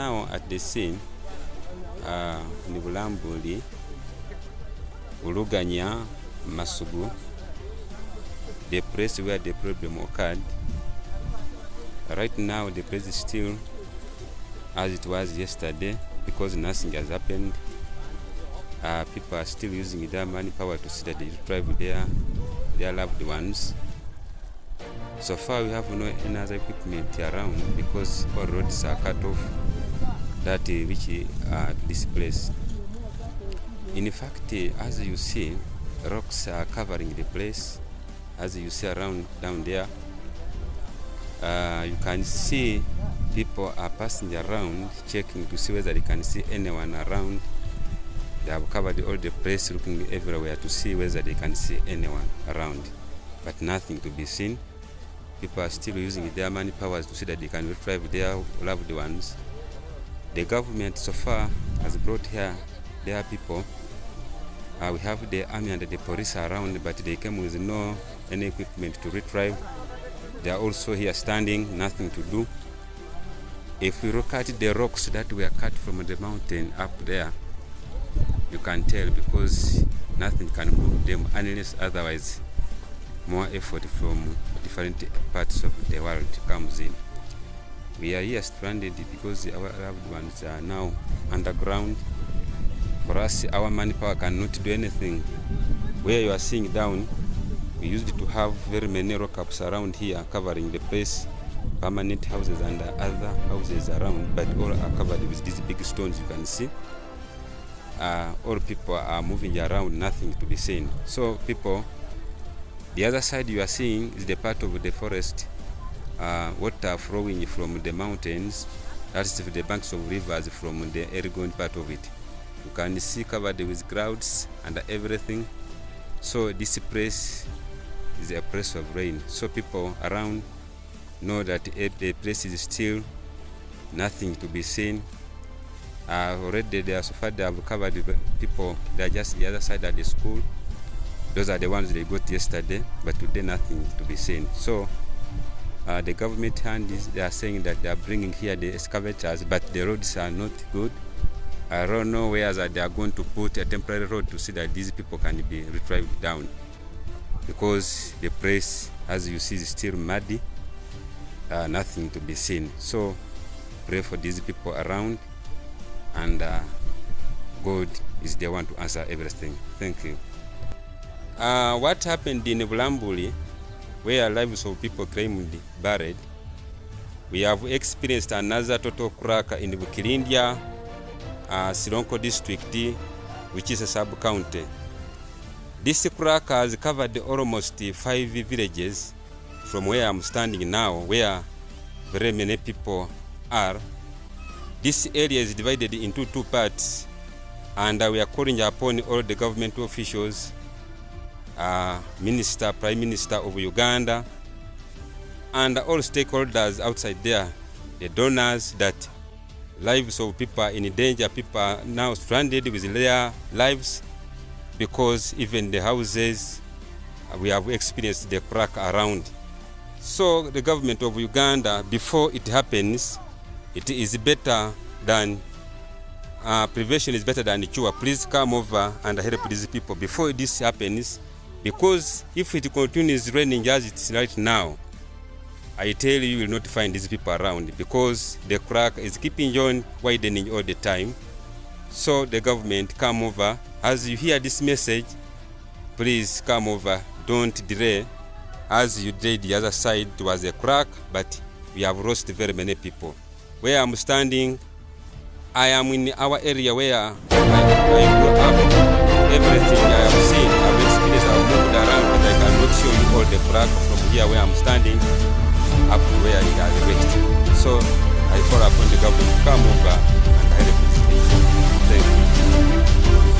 now at the scene in Bulambuli, Uluganya, Masugu, the place where the problem occurred. Right now, the place is still as it was yesterday because nothing has happened. People are still using their manpower to see that they retrieve their loved ones. So far, we have no any other equipment around because all roads are cut off that which are to this place. In fact, as you see, rocks are covering the place. As you see around down there, you can see people are passing around, checking to see whether they can see anyone around. They have covered all the place, looking everywhere to see whether they can see anyone around, but nothing to be seen. People are still using their manpower to see that they can retrieve their loved ones. The government so far has brought here their people. We have the army and the police around, but they came with no any equipment to retrieve. They are also here standing, nothing to do. If we look at the rocks that were cut from the mountain up there, you can tell because nothing can move them unless otherwise more effort from different parts of the world comes in. We are here stranded because our loved ones are now underground. For us, our manpower cannot do anything. Where you are seeing down, we used to have very many rock-ups around here covering the place, permanent houses and other houses around, but all are covered with these big stones you can see. All people are moving around, nothing to be seen. So people, the other side you are seeing is the part of the forest, water flowing from the mountains, that's the banks of rivers from the Erigon part of it. You can see covered with clouds and everything. So this place is a place of rain. So people around know that the place is still nothing to be seen. Already they are so far they have covered the people. They are just the other side of the school. Those are the ones they got yesterday, but today nothing to be seen. So the government they are saying that they are bringing here the excavators, but the roads are not good. I don't know where they are going to put a temporary road to see that these people can be retrieved down, because the place, as you see, is still muddy, nothing to be seen. So pray for these people around, and God is the one to answer everything. Thank you. What happened in Bulambuli, where lives of people claimed buried, we have experienced another total crack in Bukirindia, Sironko district, which is a sub-county. This crack has covered almost 5 villages from where I'm standing now, where very many people are. This area is divided into 2 parts, and we are calling upon all the government officials, Prime Minister of Uganda, and all stakeholders outside there, the donors, that lives of people are in danger. People are now stranded with their lives because even the houses, we have experienced the crack around. So the government of Uganda, before it happens, it is better than prevention is better than cure. Please come over and help these people before this happens, because if it continues raining as it is right now, I tell you, you will not find these people around, because the crack is keeping on widening all the time. So the government, come over. As you hear this message, please come over. Don't delay. As you did the other side, there was a crack, but we have lost very many people. Where I'm standing, I am in our area where I grew up. Everything I have seen, I've experienced, I've moved around, but I cannot show you all the crack from here where I'm standing up to where it has reached. So I call upon the government to come over and help this people. Thank you.